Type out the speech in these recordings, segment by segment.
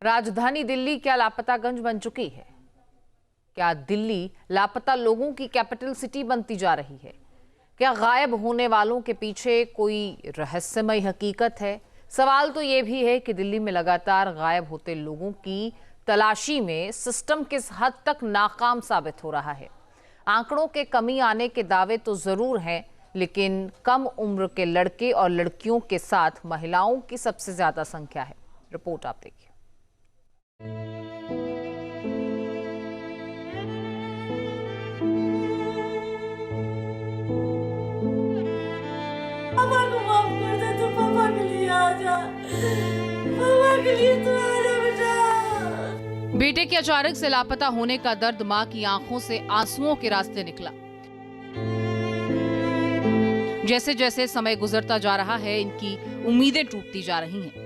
राजधानी दिल्ली क्या लापतागंज बन चुकी है? क्या दिल्ली लापता लोगों की कैपिटल सिटी बनती जा रही है? क्या गायब होने वालों के पीछे कोई रहस्यमय हकीकत है? सवाल तो ये भी है कि दिल्ली में लगातार गायब होते लोगों की तलाशी में सिस्टम किस हद तक नाकाम साबित हो रहा है। आंकड़ों के कमी आने के दावे तो जरूर हैं, लेकिन कम उम्र के लड़के और लड़कियों के साथ महिलाओं की सबसे ज्यादा संख्या है। रिपोर्ट आप देखिए। पापा को माफ कर दे, तू पापा के लिए आ जा, पापा के लिए तू आ जा बेटा। बेटे के अचानक से लापता होने का दर्द मां की आंखों से आंसुओं के रास्ते निकला। जैसे जैसे समय गुजरता जा रहा है, इनकी उम्मीदें टूटती जा रही हैं।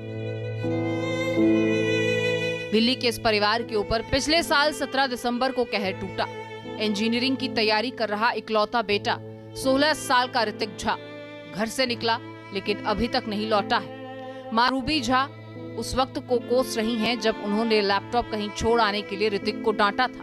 दिल्ली के इस परिवार के ऊपर पिछले साल 17 दिसंबर को कहर टूटा। इंजीनियरिंग की तैयारी कर रहा इकलौता बेटा 16 साल का ऋतिक झा घर से निकला, लेकिन अभी तक नहीं लौटा है। मां रूबी झा उस वक्त को कोस रही हैं जब उन्होंने लैपटॉप कहीं छोड़ आने के लिए ऋतिक को डांटा था,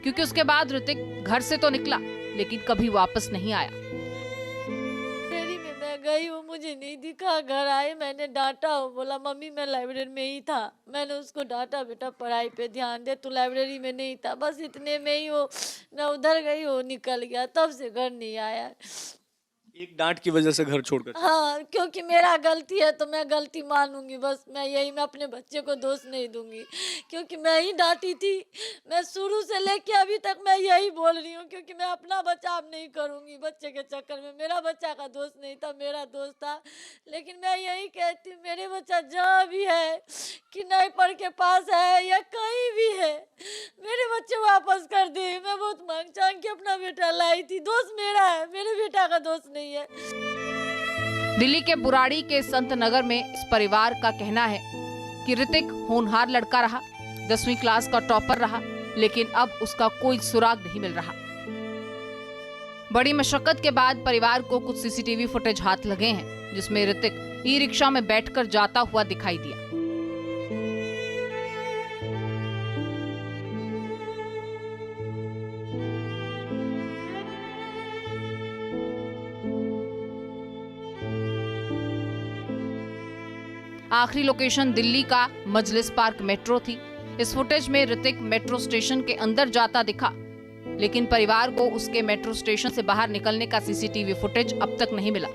क्योंकि उसके बाद ऋतिक घर से तो निकला लेकिन कभी वापस नहीं आया। लाइब्रेरी में मैं गई हूँ, मुझे नहीं दिखा। घर आए मैंने डांटा हूँ, बोला मम्मी मैं लाइब्रेरी में ही था। मैंने उसको डांटा, बेटा पढ़ाई पे ध्यान दे, तू लाइब्रेरी में नहीं था। बस इतने में ही वो मैं उधर गई, वो निकल गया, तब से घर नहीं आया। एक डांट की वजह से घर छोड़कर? हाँ, क्योंकि मेरा गलती है तो मैं गलती मानूंगी, बस मैं अपने बच्चे को दोष नहीं दूंगी, क्योंकि मैं ही डांटी थी। मैं शुरू से लेके अभी तक मैं यही बोल रही हूँ, क्योंकि मैं अपना बचाव नहीं करूंगी बच्चे के चक्कर में। मेरा बच्चा का दोष नहीं था, मेरा दोष था। लेकिन मैं यही कहती हूँ, मेरे बच्चा जहाँ भी है, कि नए पर के पास है या कहीं भी है, मेरे बच्चे वापस कर दे। मैं बहुत मांग चांग के अपना बेटा लाई थी, दोष मेरा है, मेरे बेटा का दोष नहीं है। दिल्ली के बुराड़ी के संत नगर में इस परिवार का कहना है कि ऋतिक होनहार लड़का रहा, 10वीं क्लास का टॉपर रहा, लेकिन अब उसका कोई सुराग नहीं मिल रहा। बड़ी मशक्कत के बाद परिवार को कुछ सीसीटीवी फुटेज हाथ लगे हैं, जिसमें ऋतिक ई रिक्शा में बैठकर जाता हुआ दिखाई दिया। आखिरी लोकेशन दिल्ली का मजलिस पार्क मेट्रो थी। इस फुटेज में ऋतिक मेट्रो स्टेशन के अंदर जाता दिखा, लेकिन परिवार को उसके मेट्रो स्टेशन से बाहर निकलने का सीसीटीवी फुटेज अब तक नहीं मिला।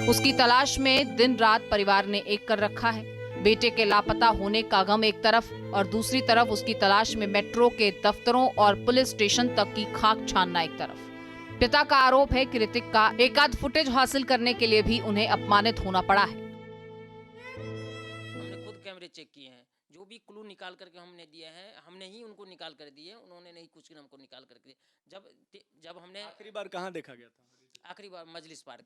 उसकी तलाश में दिन रात परिवार ने एक कर रखा है। बेटे के लापता होने का गम एक तरफ और दूसरी तरफ उसकी तलाश में मेट्रो के दफ्तरों और पुलिस स्टेशन तक की खाक छानना एक तरफ। पिता का आरोप है कि ऋतिक का एकाध फुटेज हासिल करने के लिए भी उन्हें अपमानित होना पड़ा है। हमने खुद कैमरे चेक किए हैं, जो भी क्लू निकाल करके हमने दिए हैं, हमने ही उनको निकाल कर दिए, उन्होंने नहीं कुछ हमको निकाल करके दिए। जब हमने आखिरी बार कहाँ देखा गया था? आखिरी बार मजलिस पार्क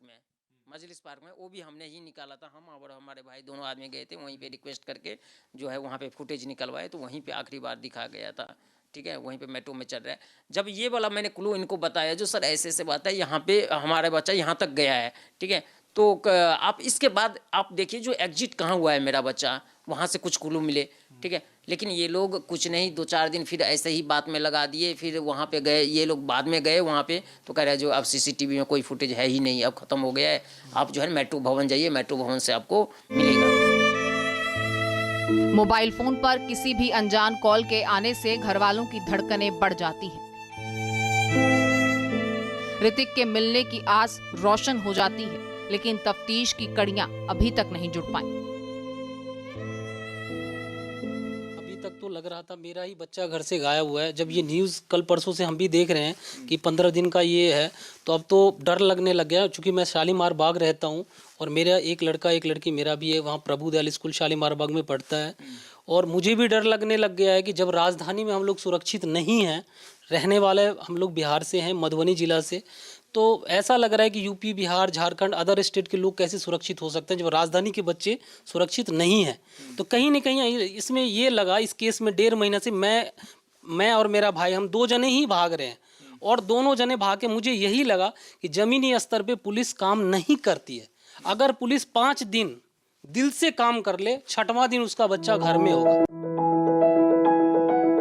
में, वो भी हमने ही निकाला था। हम और हमारे भाई दोनों आदमी गए थे, वहीं पे रिक्वेस्ट करके जो है वहाँ पे फुटेज निकलवाए, तो वहीं पे आखिरी बार दिखा गया था। ठीक है, वहीं पे मेट्रो में चल रहा है। जब ये वाला मैंने क्लू इनको बताया, जो सर ऐसे ऐसे बात है, यहाँ पे हमारा बच्चा यहाँ तक गया है, ठीक है, तो आप इसके बाद आप देखिए जो एग्जिट कहाँ हुआ है मेरा बच्चा, वहाँ से कुछ क्लू मिले, ठीक है। लेकिन ये लोग कुछ नहीं, 2-4 दिन फिर ऐसे ही बात में लगा दिए। फिर वहाँ पे गए, ये लोग बाद में गए वहाँ पे, तो कह रहे हैं जो अब सीसीटीवी में कोई फुटेज है ही नहीं, अब खत्म हो गया है, आप जो है मेट्रो भवन जाइए, मेट्रो भवन से आपको मिलेगा। मोबाइल फोन पर किसी भी अनजान कॉल के आने से घर वालों की धड़कनें बढ़ जाती हैं। ऋतिक के मिलने की आस रोशन हो जाती है, लेकिन तफ्तीश की कड़ियां अभी तक नहीं जुड़ पाई। अभी तक तो लग रहा था मेरा ही बच्चा घर से गायब हुआ है। जब ये न्यूज़ कल परसों से हम भी देख रहे हैं कि 15 दिन का ये है, तो अब तो डर लगने लग गया। चूँकि मैं शालीमार बाग रहता हूँ और मेरा एक लड़का एक लड़की मेरा भी है, वहाँ प्रभु दयाल स्कूल शालीमार बाग में पढ़ता है, और मुझे भी डर लगने लग गया है कि जब राजधानी में हम लोग सुरक्षित नहीं हैं, रहने वाले हम लोग बिहार से हैं, मधुबनी जिला से, तो ऐसा लग रहा है कि UP, Bihar, Jharkhand, other state के लोग कैसे सुरक्षित हो सकते हैं जब राजधानी के बच्चे सुरक्षित नहीं हैं। तो कहीं ना कहीं इसमें ये लगा, इस केस में 1.5 महीने से मैं और मेरा भाई हम 2 जने ही भाग रहे हैं, और दोनों जने भाग के, मुझे यही लगा कि जमीनी स्तर पे पुलिस काम नहीं करती है। अगर पुलिस 5 दिन दिल से काम कर ले, 6वां दिन उसका बच्चा घर में होगा।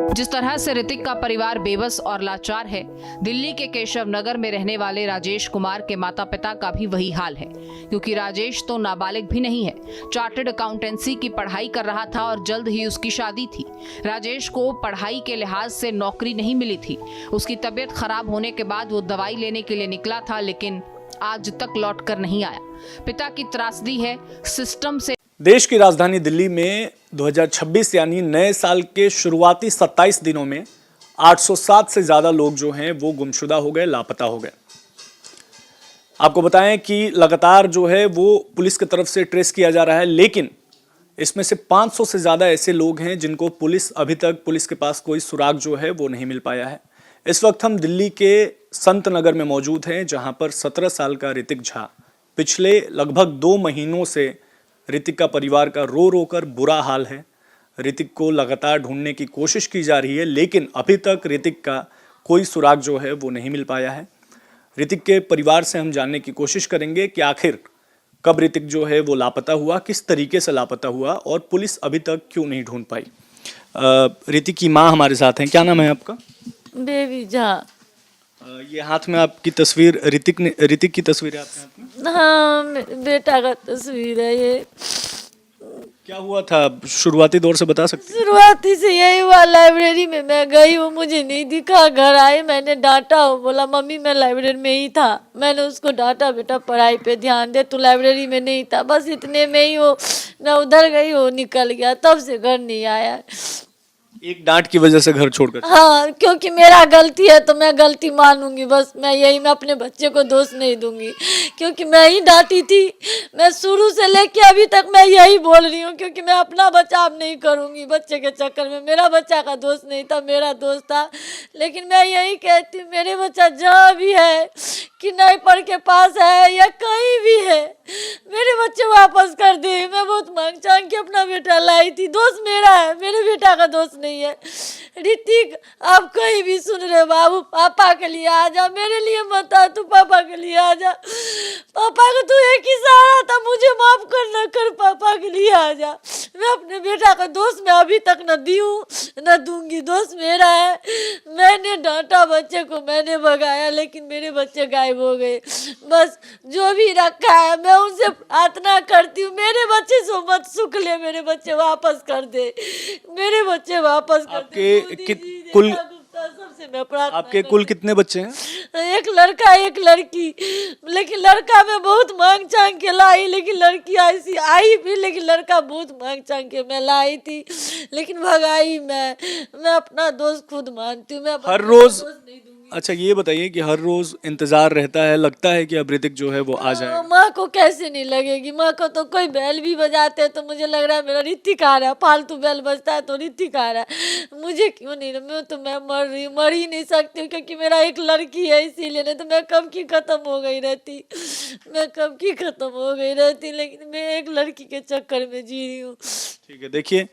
जिस तरह से ऋतिक का परिवार बेबस और लाचार है, दिल्ली के केशव नगर में रहने वाले राजेश कुमार के माता पिता का भी वही हाल है, क्योंकि राजेश तो नाबालिग भी नहीं है। चार्टर्ड अकाउंटेंसी की पढ़ाई कर रहा था और जल्द ही उसकी शादी थी। राजेश को पढ़ाई के लिहाज से नौकरी नहीं मिली थी। उसकी तबीयत खराब होने के बाद वो दवाई लेने के लिए निकला था, लेकिन आज तक लौट कर नहीं आया। पिता की त्रासदी है सिस्टम से। देश की राजधानी दिल्ली में 2026 यानी नए साल के शुरुआती 27 दिनों में 807 से ज्यादा लोग जो हैं वो गुमशुदा हो गए, लापता हो गए। आपको बताएं कि लगातार जो है वो पुलिस की तरफ से ट्रेस किया जा रहा है, लेकिन इसमें से 500 से ज्यादा ऐसे लोग हैं जिनको अभी तक पुलिस के पास कोई सुराग जो है वो नहीं मिल पाया है। इस वक्त हम दिल्ली के संत नगर में मौजूद हैं, जहां पर 17 साल का ऋतिक झा पिछले लगभग 2 महीनों से ऋतिक का परिवार का रो रो कर बुरा हाल है। ऋतिक को लगातार ढूंढने की कोशिश की जा रही है, लेकिन अभी तक ऋतिक का कोई सुराग जो है वो नहीं मिल पाया है। ऋतिक के परिवार से हम जानने की कोशिश करेंगे कि आखिर कब ऋतिक जो है वो लापता हुआ, किस तरीके से लापता हुआ और पुलिस अभी तक क्यों नहीं ढूंढ पाई। ऋतिक की माँ हमारे साथ हैं। क्या नाम है आपका? बेबी झा। ये हाथ में आपकी तस्वीर, ऋतिक की तस्वीर है आपके हाथ में? हाँ, बेटा का तस्वीर है ये। क्या हुआ था शुरुआती दौर से बता सकते हैं? शुरुआती से यही हुआ, लाइब्रेरी में मैं गई हूँ, मुझे नहीं दिखा। घर आई, मैंने डांटा हूँ, बोला मम्मी मैं लाइब्रेरी में ही था। मैंने उसको डांटा, बेटा पढ़ाई पे ध्यान दे, तू लाइब्रेरी में नहीं था। बस इतने में ही वो, मैं उधर गई, वो निकल गया, तब से घर नहीं आया। एक डांट की वजह से घर छोड़कर? हाँ, क्योंकि मेरा गलती है तो मैं गलती मानूंगी, बस मैं यही, मैं अपने बच्चे को दोष नहीं दूंगी, क्योंकि मैं ही डांटी थी। मैं शुरू से लेके अभी तक मैं यही बोल रही हूँ, क्योंकि मैं अपना बचाव नहीं करूंगी बच्चे के चक्कर में। मेरा बच्चा का दोष नहीं था, मेरा दोष था। लेकिन मैं यही कहती हूँ, मेरे बच्चा जहाँ भी है, कि नईपर के पास है या कहीं भी है, मेरे बच्चे वापस कर दे। मैं बहुत मांग चांग के अपना बेटा लाई थी, दोष मेरा है, मेरे बेटा का दोष नहीं है। ऋतिक, आप कहीं भी सुन रहे बाबू, पापा के लिए आ जा, मेरे लिए मत आ, तू पापा के लिए आ जा। पापा का तू एक ही सहारा था, मुझे माफ करना, कर पापा के लिए आ जा। मैं अपने बेटा का दोष मैं अभी तक न दी हूँ न दूंगी, दोष मेरा है। मैंने डांटा बच्चे को, मैंने भगाया, लेकिन मेरे बच्चे गायब हो गए। बस जो भी रखा है मैं उनसे प्रार्थना करती हूँ, मेरे बच्चे सो मत सुख ले, मेरे बच्चे वापस कर दे, मेरे बच्चे वापस कर दे। कुल सबसे मैं प्रार्थना आपके कुल कितने बच्चे हैं? एक लड़का एक लड़की, लेकिन लड़का मैं बहुत मांग चांग के लाई, लेकिन लड़की ऐसी आई भी, लेकिन लड़का बहुत मांग चांग के मैं लाई थी, लेकिन भगाई मैं अपना दोस्त खुद मानती हूँ। मैं हर रोज, अच्छा ये बताइए कि हर रोज इंतजार रहता है, लगता है कि अब ऋतिक जो है वो आ जाए? माँ को कैसे नहीं लगेगी, माँ को तो कोई बैल भी बजाते हैं तो मुझे लग रहा है मेरा ऋतिक आ रहा है, फालतू बैल बजता है तो ऋतिक आ रहा है। मुझे क्यों नहीं, मैं मर रही, मर ही नहीं सकती हूँ, क्योंकि मेरा एक लड़की है, इसीलिए। नहीं तो मैं कब की खत्म हो गई रहती, मैं कब की खत्म हो गई रहती, लेकिन मैं एक लड़की के चक्कर में जी रही हूँ। ठीक है, देखिए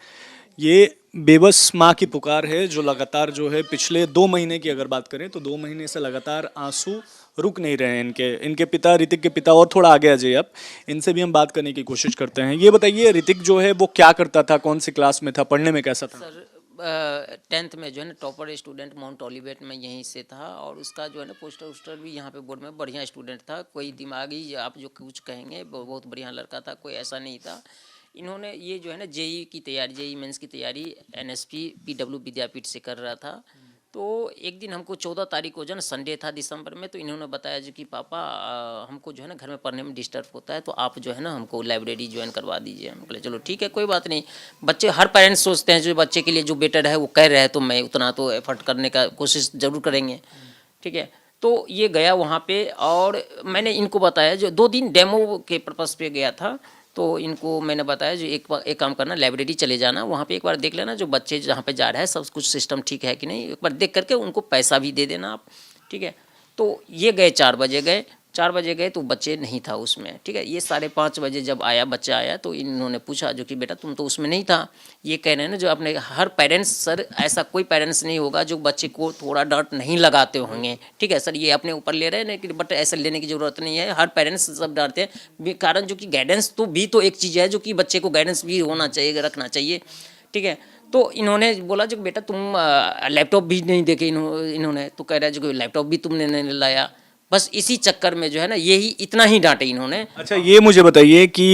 ये बेबस माँ की पुकार है, जो लगातार जो है पिछले 2 महीने की अगर बात करें तो 2 महीने से लगातार आंसू रुक नहीं रहे हैं इनके पिता, ऋतिक के पिता। और थोड़ा आगे आ जाइए आप, इनसे भी हम बात करने की कोशिश करते हैं। ये बताइए ऋतिक जो है वो क्या करता था, कौन सी क्लास में था, पढ़ने में कैसा था? सर 10th में जो है ना टॉपर स्टूडेंट माउंट ओलिवेट में यहीं से था, और उसका जो है ना पोस्टर वोस्टर भी यहाँ पे बोर्ड में बढ़िया स्टूडेंट था। कोई दिमागी आप जो कुछ कहेंगे बहुत बढ़िया लड़का था, कोई ऐसा नहीं था। इन्होंने ये जो है ना जेई की तैयारी, जेई मेंस की तैयारी एनएसपी पीडब्ल्यू विद्यापीठ से कर रहा था। तो एक दिन हमको 14 तारीख को जो है ना संडे था दिसंबर में, तो इन्होंने बताया जो कि पापा हमको जो है ना घर में पढ़ने में डिस्टर्ब होता है, तो आप जो है ना हमको लाइब्रेरी ज्वाइन करवा दीजिए। हम बोले चलो ठीक है, कोई बात नहीं। बच्चे, हर पेरेंट्स सोचते हैं जो बच्चे के लिए जो बेटर है वो कह रहे हैं तो मैं उतना तो एफर्ट करने का कोशिश ज़रूर करेंगे, ठीक है। तो ये गया वहाँ पे, और मैंने इनको बताया, जो 2 दिन डेमो के पर्पज़ पे गया था, तो इनको मैंने बताया जो एक काम करना, लाइब्रेरी चले जाना, वहाँ पे एक बार देख लेना जो बच्चे जहाँ पे जा रहे हैं सब कुछ सिस्टम ठीक है कि नहीं, एक बार देख करके उनको पैसा भी दे देना आप, ठीक है। तो ये गए, 4 बजे गए, 4 बजे गए तो बच्चे नहीं था उसमें, ठीक है। ये 5:30 बजे जब आया बच्चा आया तो इन्होंने पूछा जो कि बेटा तुम तो उसमें नहीं था। ये कह रहे हैं ना जो अपने हर पेरेंट्स सर, ऐसा कोई पेरेंट्स नहीं होगा जो बच्चे को थोड़ा डांट नहीं लगाते होंगे, ठीक है सर। ये अपने ऊपर ले रहे हैं लेकिन बट ऐसा लेने की ज़रूरत नहीं है, हर पेरेंट्स सब डांटते हैं। कारण जो कि गाइडेंस तो भी तो एक चीज़ है जो कि बच्चे को गाइडेंस भी होना चाहिए, रखना चाहिए, ठीक है। तो इन्होंने बोला जो बेटा तुम लैपटॉप भी नहीं देखे इन्होंने, तो कह रहा है जो लैपटॉप भी तुमने नहीं लाया। बस इसी चक्कर में जो है ना यही इतना ही डांटे इन्होंने। अच्छा, ये मुझे बताइए कि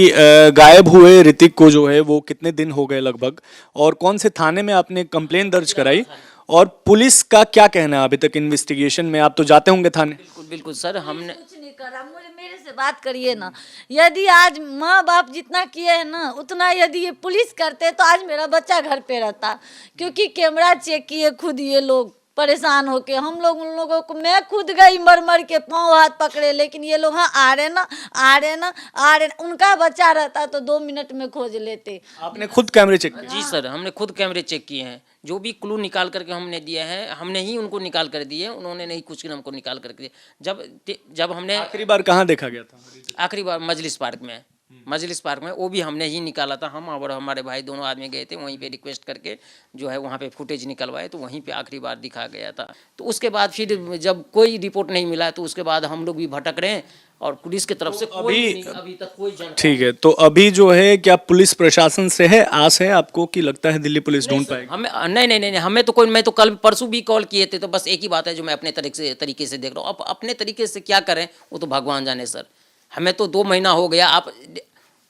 गायब हुए ऋतिक को जो है वो कितने दिन हो गए लगभग, और कौन से थाने में आपने कंप्लेन दर्ज कराई, और पुलिस का क्या कहना है अभी तक इन्वेस्टिगेशन में? आप तो जाते होंगे थाने। बिल्कुल बिल्कुल सर, हमने कुछ नहीं करा। मुझे मेरे से बात करिए ना। यदि आज माँ बाप जितना किए हैं ना उतना यदि ये पुलिस करते तो आज मेरा बच्चा घर पे रहता, क्योंकि कैमरा चेक किए खुद ये लोग परेशान होके। हम लोग उन लोगों को, मैं खुद गई मर मर के पाँव हाथ पकड़े, लेकिन ये लोग हाँ आ रहे ना आ रहे ना आ रहे। उनका बच्चा रहता तो 2 मिनट में खोज लेते। आपने खुद कैमरे चेक किए? जी सर, हमने खुद कैमरे चेक किए हैं, जो भी क्लू निकाल करके हमने दिया है हमने ही उनको निकाल कर दिए, उन्होंने नहीं कुछ हमको निकाल करके दिया। जब हमने आखिरी बार कहाँ देखा गया था? आखिरी बार मजलिस पार्क में, मजलिस पार्क में, वो भी हमने ही निकाला था। हम और हमारे भाई दोनों आदमी गए थे, वहीं पे रिक्वेस्ट करके जो है वहाँ पे फुटेज निकलवाए, तो वहीं पे आखिरी बार दिखा गया था। तो उसके बाद फिर जब कोई रिपोर्ट नहीं मिला तो उसके बाद हम लोग भी भटक रहे हैं, और पुलिस की तरफ से अभी तक कोई जानकारी। ठीक है, तो अभी जो है क्या पुलिस प्रशासन से है आस है आपको कि लगता है दिल्ली पुलिस ढूंढ पाएगी? हमें नहीं, हमें तो कोई, मैं तो कल परसों भी कॉल किए थे, तो बस एक ही बात है जो मैं अपने तरीके से देख रहा हूँ। अब अपने तरीके से क्या करें वो तो भगवान जाने सर। हमें तो 2 महीना हो गया, आप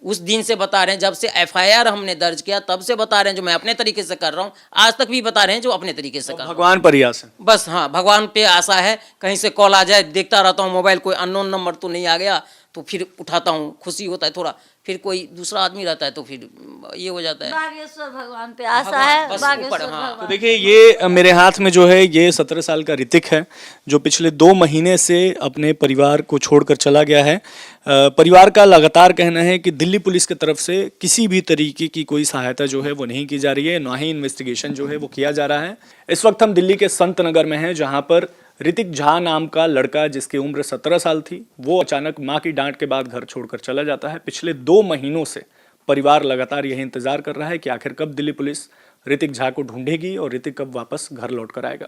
उस दिन से बता रहे हैं, जब से FIR हमने दर्ज किया तब से बता रहे हैं जो मैं अपने तरीके से कर रहा हूँ, आज तक भी बता रहे हैं जो अपने तरीके से कर रहा हूँ। भगवान पर ही आस है। बस हाँ, भगवान पे आशा है, कहीं से कॉल आ जाए, देखता रहता हूँ मोबाइल, कोई अननोन नंबर तो नहीं आ गया तो फिर उठाता हूँ, खुशी होता है थोड़ा। फिर कोई दूसरा आदमी रहता है तो फिर ये हो जाता है। बागेश्वर भगवान पे आशा है, बस बागेश्वर ऊपर, हाँ। तो देखिए, ये मेरे हाथ में जो है ये 17 साल का ऋतिक है, जो पिछले 2 महीने से अपने परिवार को छोड़कर चला गया है। परिवार का लगातार कहना है कि दिल्ली पुलिस की तरफ से किसी भी तरीके की कोई सहायता जो है वो नहीं की जा रही है, ना ही इन्वेस्टिगेशन जो है वो किया जा रहा है। इस वक्त हम दिल्ली के संत नगर में हैं, जहाँ पर ऋतिक झा नाम का लड़का, जिसकी उम्र 17 साल थी, वो अचानक मां की डांट के बाद घर छोड़कर चला जाता है। पिछले 2 महीनों से परिवार लगातार यही इंतजार कर रहा है कि आखिर कब दिल्ली पुलिस ऋतिक झा को ढूंढेगी और ऋतिक कब वापस घर लौट कर आएगा।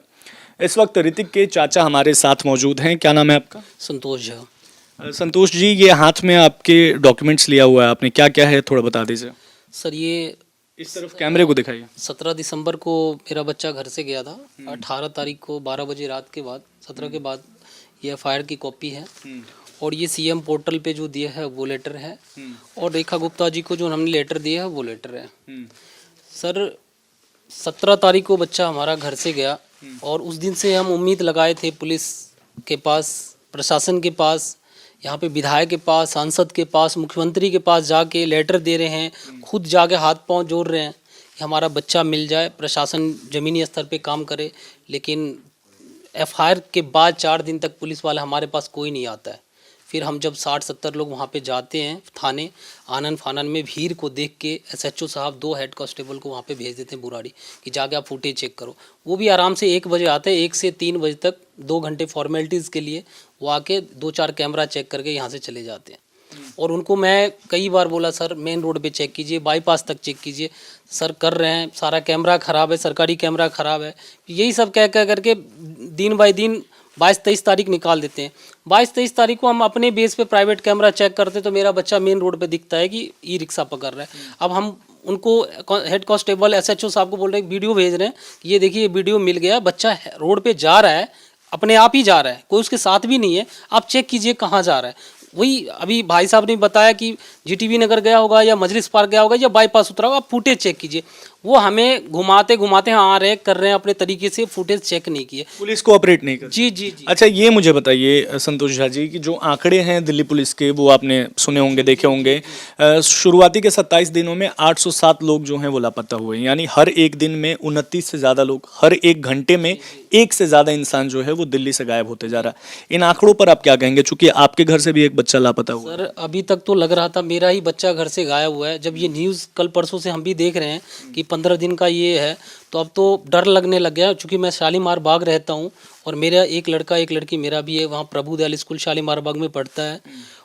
इस वक्त ऋतिक के चाचा हमारे साथ मौजूद हैं। क्या नाम है आपका? संतोष झा। संतोष जी, ये हाथ में आपके डॉक्यूमेंट्स लिया हुआ है आपने, क्या क्या है थोड़ा बता दीजिए। सर ये इस तरफ कैमरे को दिखाइए। 17 दिसंबर को मेरा बच्चा घर से गया था। 18 तारीख को 12 बजे रात के बाद, 17 के बाद ये FIR की कॉपी है, और ये CM पोर्टल पे जो दिया है वो लेटर है, और रेखा गुप्ता जी को जो हमने लेटर दिया है वो लेटर है। सर 17 तारीख को बच्चा हमारा घर से गया, और उस दिन से हम उम्मीद लगाए थे पुलिस के पास, प्रशासन के पास, यहाँ पे विधायक के पास, सांसद के पास, मुख्यमंत्री के पास जाके लेटर दे रहे हैं, खुद जाके हाथ पांव जोड़ रहे हैं कि हमारा बच्चा मिल जाए, प्रशासन ज़मीनी स्तर पे काम करे। लेकिन FIR के बाद 4 दिन तक पुलिस वाला हमारे पास कोई नहीं आता है। फिर हम जब 60-70 लोग वहाँ पे जाते हैं थाने, आनन फानन में भीड़ को देख के SHO साहब 2 हेड कांस्टेबल को वहाँ पे भेज देते हैं बुराड़ी कि जाके आप फुटेज चेक करो। वो भी आराम से 1 बजे आते हैं, 1 से 3 बजे तक 2 घंटे फॉर्मेलिटीज़ के लिए वो आके 2-4 कैमरा चेक करके यहाँ से चले जाते हैं। और उनको मैं कई बार बोला सर मेन रोड पे चेक कीजिए, बाईपास तक चेक कीजिए, सर कर रहे हैं, सारा कैमरा ख़राब है, सरकारी कैमरा ख़राब है, यही सब कह करके दिन बाई दिन 22-23 तारीख निकाल देते हैं। 22-23 तारीख को हम अपने बेस पे प्राइवेट कैमरा चेक करते तो मेरा बच्चा मेन रोड पे दिखता है कि ई-रिक्शा पकड़ रहा है। अब हम उनको हेड कांस्टेबल SHO साहब को बोल रहे हैं, वीडियो भेज रहे हैं, ये देखिए वीडियो मिल गया, बच्चा रोड पे जा रहा है, अपने आप ही जा रहा है, कोई उसके साथ भी नहीं है, आप चेक कीजिए कहाँ जा रहा है। वही अभी भाई साहब ने बताया कि GTV नगर गया होगा या मजलिस पार्क गया होगा या बाईपास उतरा होगा, आप फुटेज चेक कीजिए। वो हमें घुमाते घुमाते आ रहे कर रहे हैं अपने तरीके से, फुटेज चेक नहीं किए, पुलिस कोऑपरेट नहीं कर। जी जी जी। अच्छा, ये मुझे बताइए संतोष झा जी कि जो आंकड़े हैं दिल्ली पुलिस के वो आपने सुने होंगे, देखे होंगे। शुरुआती के 27 दिनों में 807 लोग जो हैं वो लापता हुए, यानी हर एक दिन में 29 से ज़्यादा लोग, हर एक घंटे में 1 से ज़्यादा इंसान जो है वो दिल्ली से गायब होते जा रहा है। इन आंकड़ों पर आप क्या कहेंगे, चूंकि आपके घर से भी एक बच्चा लापता हुआ? सर अभी तक तो लग रहा था मेरा ही बच्चा घर से गायब हुआ है। जब ये न्यूज़ कल परसों से हम भी देख रहे हैं कि 15 दिन का ये है, तो अब तो डर लगने लग गया, क्योंकि मैं शालीमार बाग रहता हूँ और मेरा एक लड़का एक लड़की मेरा भी है, वहाँ प्रभुदयाल स्कूल शालीमार बाग में पढ़ता है।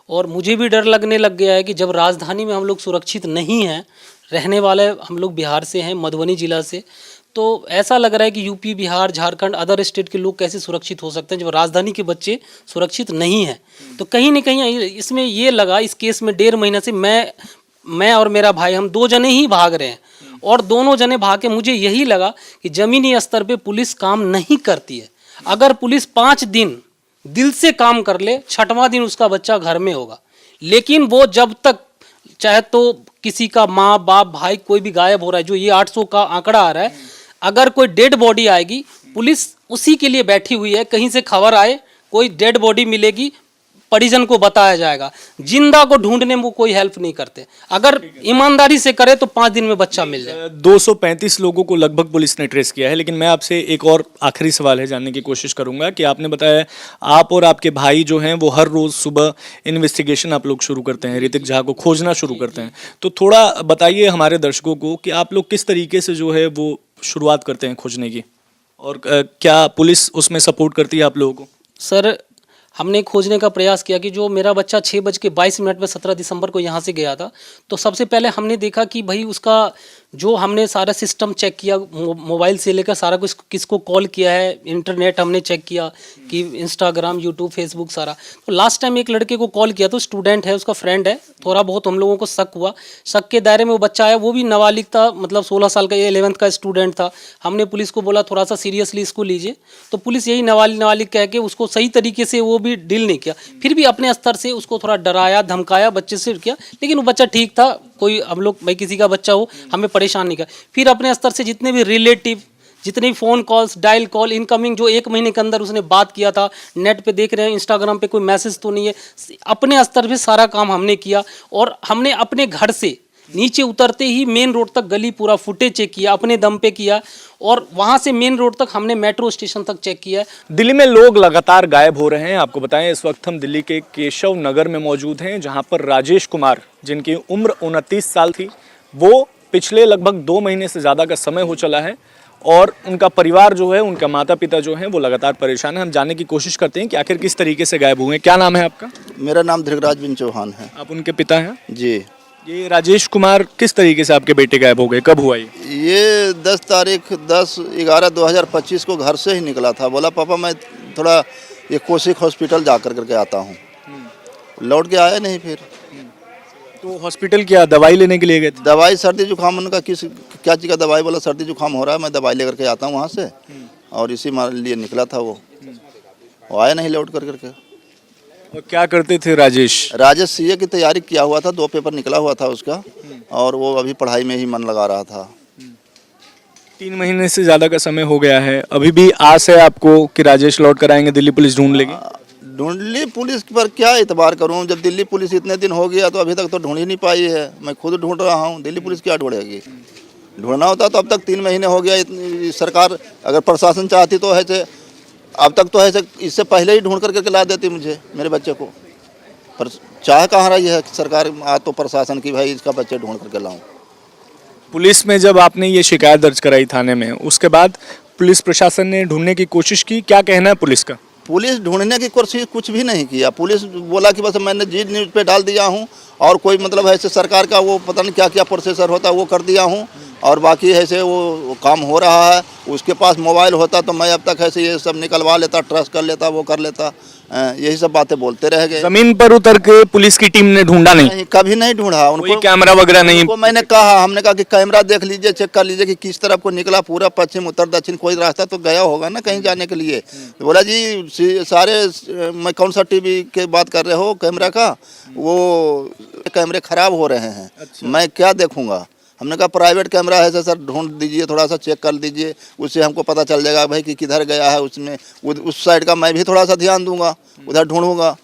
और मुझे भी डर लगने लग गया है कि जब राजधानी में हम लोग सुरक्षित नहीं हैं, रहने वाले हम लोग बिहार से हैं, मधुबनी जिला से, तो ऐसा लग रहा है कि UP, Bihar, Jharkhand, other state के लोग कैसे सुरक्षित हो सकते हैं जब राजधानी के बच्चे सुरक्षित नहीं हैं। तो कहीं ना कहीं इसमें ये लगा, इस केस में 1.5 महीने से मैं और मेरा भाई हम 2 जने ही भाग रहे हैं, और दोनों जने भाग के मुझे यही लगा कि ज़मीनी स्तर पे पुलिस काम नहीं करती है। अगर पुलिस 5 दिन दिल से काम कर ले, 6वां दिन उसका बच्चा घर में होगा, लेकिन वो जब तक चाहे तो किसी का माँ बाप भाई कोई भी गायब हो रहा है, जो ये 800 का आंकड़ा आ रहा है, अगर कोई डेड बॉडी आएगी, पुलिस उसी के लिए बैठी हुई है, कहीं से खबर आए, कोई डेड बॉडी मिलेगी, परिजन को बताया जाएगा। जिंदा को ढूंढने में वो कोई हेल्प नहीं करते, अगर ईमानदारी से करे तो 5 दिन में बच्चा मिल जाए। 235 लोगों को लगभग पुलिस ने ट्रेस किया है, लेकिन मैं आपसे एक और आखिरी सवाल है जानने की कोशिश करूंगा कि आपने बताया आप और आपके भाई जो हैं वो हर रोज सुबह इन्वेस्टिगेशन आप लोग शुरू करते हैं, ऋतिक झा को खोजना शुरू करते हैं, तो थोड़ा बताइए हमारे दर्शकों को कि आप लोग किस तरीके से जो है वो शुरुआत करते हैं खोजने की, और क्या पुलिस उसमें सपोर्ट करती है आप लोगों को? सर, हमने खोजने का प्रयास किया कि जो मेरा बच्चा 6:22 में 17 दिसंबर को यहाँ से गया था, तो सबसे पहले हमने देखा कि भाई उसका जो हमने सारा सिस्टम चेक किया, मोबाइल से लेकर सारा कुछ, किसको कॉल किया है, इंटरनेट हमने चेक किया कि इंस्टाग्राम, यूट्यूब, फेसबुक सारा। तो लास्ट टाइम एक लड़के को कॉल किया, तो स्टूडेंट है, उसका फ्रेंड है, थोड़ा बहुत हम लोगों को शक हुआ। शक के दायरे में वो बच्चा आया, वो भी नाबालिग था, मतलब 16 साल का, 11th का स्टूडेंट था। हमने पुलिस को बोला थोड़ा सा सीरियसली इसको लीजिए, तो पुलिस यही नाबालिग कह के उसको सही तरीके से वो भी डील नहीं किया, फिर भी अपने स्तर से उसको थोड़ा डराया धमकाया, बच्चे से किया, लेकिन वो बच्चा ठीक था। कोई हम लोग भाई किसी का बच्चा हो, हमें परेशान नहीं किया। फिर अपने स्तर से जितने भी रिलेटिव, जितने भी phone calls, dial call, incoming, जो 1 महीने के अंदर उसने बात किया था, नेट पे देख रहे हैं, इंस्टाग्राम पे कोई मैसेज तो नहीं है, अपने स्तर पे सारा काम हमने किया। और हमने अपने घर से नीचे उतरते ही मेन रोड तक गली पूरा फुटेज चेक किया, अपने दम पे किया, और वहां से मेन रोड तक हमने मेट्रो स्टेशन तक चेक किया। दिल्ली में लोग लगातार गायब हो रहे हैं। आपको बताएं इस वक्त हम दिल्ली के केशव नगर में मौजूद हैं, जहां पर राजेश कुमार, जिनकी उम्र 29 साल थी, वो पिछले लगभग 2 महीने से ज़्यादा का समय हो चला है, और उनका परिवार जो है, उनका माता पिता जो हैं वो लगातार परेशान है। हम जानने की कोशिश करते हैं कि आखिर किस तरीके से गायब हुए हैं। क्या नाम है आपका? मेरा नाम धृगराज बिन चौहान है। आप उनके पिता हैं? जी। ये राजेश कुमार किस तरीके से आपके बेटे गायब हो गए, कब हुआ ये 10/10/11/2025 को घर से ही निकला था। बोला पापा मैं थोड़ा ये कोशिक हॉस्पिटल जा करके आता हूँ, लौट के आया नहीं। फिर तो हॉस्पिटल क्या दवाई लेने के लिए गए थे? दवाई सर्दी जुकाम, उनका क्या चीज़ का दवाई, बोला सर्दी जुकाम हो रहा है, मैं दवाई लेकर के आता हूँ वहाँ से, और इसी लिए निकला था वो आया नहीं लौट करके। और क्या करते थे राजेश? राजेश सीए की तैयारी किया हुआ था, 2 पेपर निकला हुआ था उसका, और वो अभी पढ़ाई में ही मन लगा रहा था। 3 महीने से ज़्यादा का समय हो गया है, अभी भी आस है आपको कि राजेश लौट कर आएंगे, दिल्ली पुलिस ढूंढ लेगी? दिल्ली पुलिस पर क्या एतबार करूं, जब दिल्ली पुलिस इतने दिन हो गया तो अभी तक तो ढूंढ ही नहीं पाई है। मैं खुद ढूंढ रहा हूं, दिल्ली पुलिस क्या ढूंढेगी? ढूंढना होता तो अब तक 3 महीने हो गया। इतनी सरकार अगर प्रशासन चाहती तो ऐसे अब तक तो ऐसे इससे पहले ही ढूंढ करके ला देती मुझे, मेरे बच्चे को। पर चाह कहाँ रही है सरकार, आ तो प्रशासन की भाई इसका बच्चे ढूंढ करके लाऊं। पुलिस में जब आपने ये शिकायत दर्ज कराई थाने में, उसके बाद पुलिस प्रशासन ने ढूंढने की कोशिश की, क्या कहना है पुलिस का? पुलिस ढूंढने की कोशिश कुछ भी नहीं किया। पुलिस बोला कि बस मैंने जी न्यूज़ पे डाल दिया हूँ, और कोई मतलब ऐसे सरकार का वो पता नहीं क्या क्या प्रोसेसर होता है वो कर दिया हूँ, और बाकी ऐसे वो काम हो रहा है। उसके पास मोबाइल होता तो मैं अब तक ऐसे ये सब निकलवा लेता, ट्रस्ट कर लेता, वो कर लेता, यही सब बातें बोलते रह गए। जमीन पर उतर के पुलिस की टीम ने ढूंढा नहीं? कभी नहीं ढूंढा उनको। कोई कैमरा वगैरह नहीं? उनको मैंने कहा, हमने कहा कि कैमरा देख लीजिए, चेक कर लीजिए कि किस तरफ को निकला, पूरा पश्चिम उत्तर दक्षिण, कोई रास्ता तो गया होगा ना कहीं जाने के लिए। तो बोला जी सारे, मैं कौन सा टीवी के बात कर रहे हो कैमरा का, वो कैमरे खराब हो रहे हैं। अच्छा। मैं क्या देखूंगा? हमने कहा प्राइवेट कैमरा है सर, ढूंढ दीजिए, थोड़ा सा चेक कर दीजिए, उससे हमको पता चल जाएगा भाई कि किधर गया है। उसमें उस साइड का मैं भी थोड़ा सा ध्यान दूंगा, उधर ढूंढूंगा।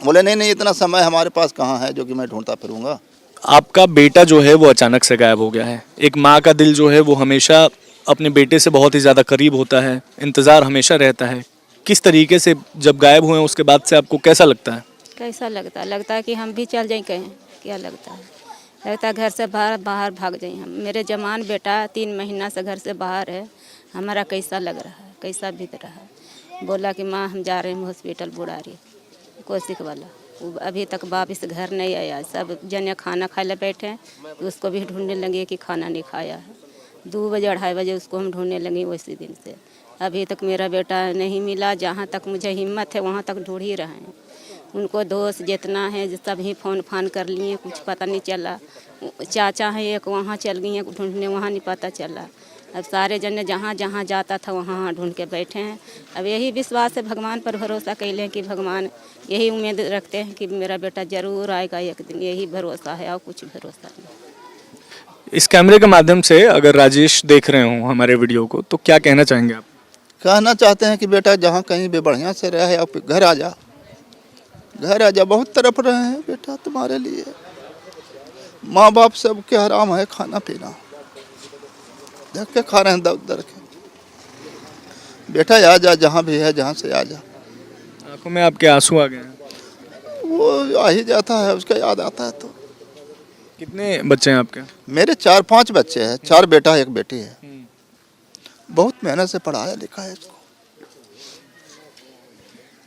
बोले नहीं इतना समय हमारे पास कहाँ है जो कि मैं ढूंढता फिरूंगा। आपका बेटा जो है वो अचानक से गायब हो गया है। एक माँ का दिल जो है वो हमेशा अपने बेटे से बहुत ही ज़्यादा करीब होता है, इंतज़ार हमेशा रहता है। किस तरीके से जब गायब हुए उसके बाद से आपको कैसा लगता है? कैसा लगता है? लगता है कि हम भी चल जाएं कहीं, क्या लगता है? लगता है घर से बाहर भाग जाए हम। मेरे जवान बेटा 3 महीना से घर से बाहर है। हमारा कैसा लग रहा है, कैसा बीत रहा है। बोला कि माँ हम जा रहे हैं हॉस्पिटल बुढ़ारी कोसिक वाला। वो अभी तक वापस घर नहीं आया। सब जने खाना खाए ले बैठे हैं, उसको भी ढूंढने लगे कि खाना नहीं खाया है। 2 बजे 2:30 बजे उसको हम ढूंढने लगे उसी दिन से। अभी तक मेरा बेटा नहीं मिला। जहाँ तक मुझे हिम्मत है वहाँ तक ढूंढ ही रहे हैं। उनको दोस्त जितना है सब ही फ़ोन कर लिए, कुछ पता नहीं चला। चाचा है एक वहाँ चल गई हैं ढूंढने, वहाँ नहीं पता चला। अब सारे जने जहाँ जहाँ जाता था वहाँ ढूंढ के बैठे हैं। अब यही विश्वास है, भगवान पर भरोसा कर लें कि भगवान, यही उम्मीद रखते हैं कि मेरा बेटा ज़रूर आएगा एक दिन। यही भरोसा है और कुछ भरोसा नहीं। इस कैमरे के माध्यम से अगर राजेश देख रहे हो हमारे वीडियो को तो क्या कहना चाहेंगे आप? कहना चाहते हैं कि बेटा जहाँ कहीं भी बढ़िया से रहे, आप घर आ जा, घर आ जा। बहुत तड़प रहे हैं बेटा तुम्हारे लिए। माँ बाप सबके हराम है खाना पीना, देख के खा रहे हैं दर दर के। बेटा आ जा, जहाँ भी है जहाँ से आ जा। आंखों में आपके आंसू आ गए हैं? वो आ ही जाता है, उसका याद आता है तो। कितने बच्चे हैं आपके? मेरे 4-5 बच्चे हैं, 4 बेटा 1 बेटी है। बहुत मेहनत से पढ़ाया लिखा है इसको।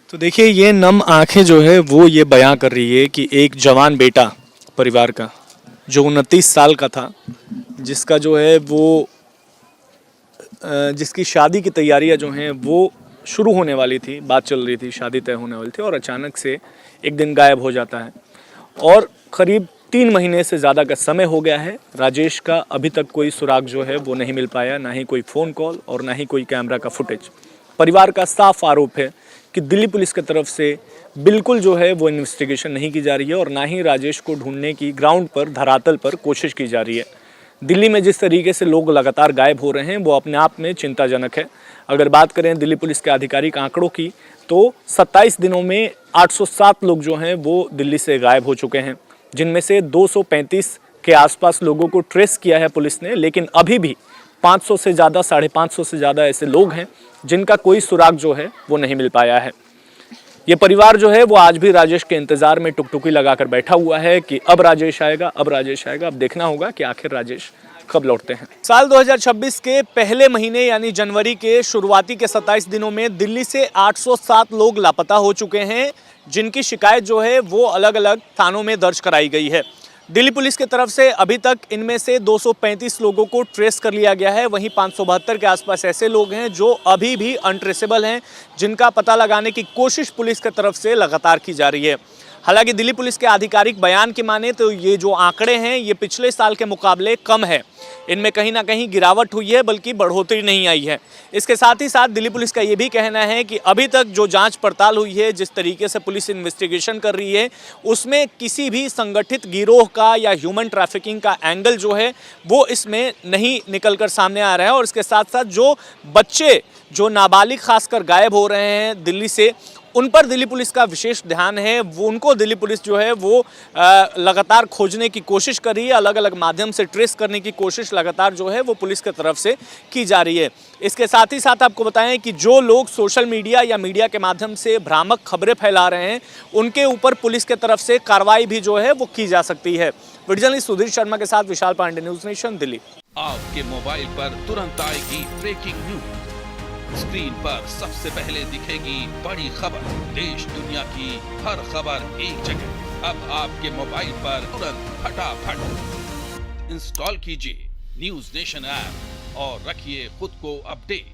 तो देखिए ये नम आंखें जो है वो ये बयां कर रही है कि एक जवान बेटा परिवार का जो 29 साल का था, जिसका जो है वो जिसकी शादी की तैयारियां जो हैं वो शुरू होने वाली थी, बात चल रही थी, शादी तय होने वाली थी, और अचानक से एक दिन गायब हो जाता है। और करीब 3 महीने से ज़्यादा का समय हो गया है। राजेश का अभी तक कोई सुराग जो है वो नहीं मिल पाया, ना ही कोई फ़ोन कॉल और ना ही कोई कैमरा का फुटेज। परिवार का साफ आरोप है कि दिल्ली पुलिस की तरफ से बिल्कुल जो है वो इन्वेस्टिगेशन नहीं की जा रही है और ना ही राजेश को ढूंढने की ग्राउंड पर, धरातल पर कोशिश की जा रही है। दिल्ली में जिस तरीके से लोग लगातार गायब हो रहे हैं वो अपने आप में चिंताजनक है। अगर बात करें दिल्ली पुलिस के आधिकारिक आंकड़ों की तो 27 दिनों में 807 लोग जो हैं वो दिल्ली से गायब हो चुके हैं, जिनमें से 235 के आसपास लोगों को ट्रेस किया है पुलिस ने, लेकिन अभी भी 500 से ज़्यादा, 550 से ज़्यादा ऐसे लोग हैं जिनका कोई सुराग जो है वो नहीं मिल पाया है। ये परिवार जो है वो आज भी राजेश के इंतजार में टुकटुकी लगाकर बैठा हुआ है कि अब राजेश आएगा, अब राजेश आएगा। अब देखना होगा कि आखिर राजेश कब लौटते हैं। साल 2026 के पहले महीने यानी जनवरी के शुरुआती के 27 दिनों में दिल्ली से 807 लोग लापता हो चुके हैं, जिनकी शिकायत जो है वो अलग अलग थानों में दर्ज कराई गई है। दिल्ली पुलिस की तरफ से अभी तक इनमें से 235 लोगों को ट्रेस कर लिया गया है। वहीं 572 के आसपास ऐसे लोग हैं जो अभी भी अनट्रेसेबल हैं, जिनका पता लगाने की कोशिश पुलिस की तरफ से लगातार की जा रही है। हालांकि दिल्ली पुलिस के आधिकारिक बयान की माने तो ये जो आंकड़े हैं ये पिछले साल के मुकाबले कम है। इनमें कहीं ना कहीं गिरावट हुई है, बल्कि बढ़ोतरी नहीं आई है। इसके साथ ही साथ दिल्ली पुलिस का ये भी कहना है कि अभी तक जो जांच पड़ताल हुई है, जिस तरीके से पुलिस इन्वेस्टिगेशन कर रही है, उसमें किसी भी संगठित गिरोह का या ह्यूमन ट्रैफिकिंग का एंगल जो है वो इसमें नहीं निकलकर सामने आ रहा है। और इसके साथ साथ जो बच्चे, जो नाबालिग खासकर गायब हो रहे हैं दिल्ली से, उन पर दिल्ली पुलिस का विशेष ध्यान है। वो उनको दिल्ली पुलिस जो है वो लगातार खोजने की कोशिश कर रही है, अलग अलग माध्यम से ट्रेस करने की कोशिश लगातार जो है वो पुलिस की तरफ से की जा रही है। इसके साथ ही साथ आपको बताएं कि जो लोग सोशल मीडिया या मीडिया के माध्यम से भ्रामक खबरें फैला रहे हैं, उनके ऊपर पुलिस की तरफ से कार्रवाई भी जो है वो की जा सकती है। वीडियो जर्नलिस्ट सुधीर शर्मा के साथ विशाल पांडे, न्यूज़ नेशन, दिल्ली। आपके मोबाइल पर तुरंत आएगी ब्रेकिंग न्यूज। स्क्रीन पर सबसे पहले दिखेगी बड़ी खबर, देश दुनिया की हर खबर एक जगह। अब आपके मोबाइल पर तुरंत फटाफट इंस्टॉल कीजिए न्यूज़ नेशन ऐप और रखिए खुद को अपडेट।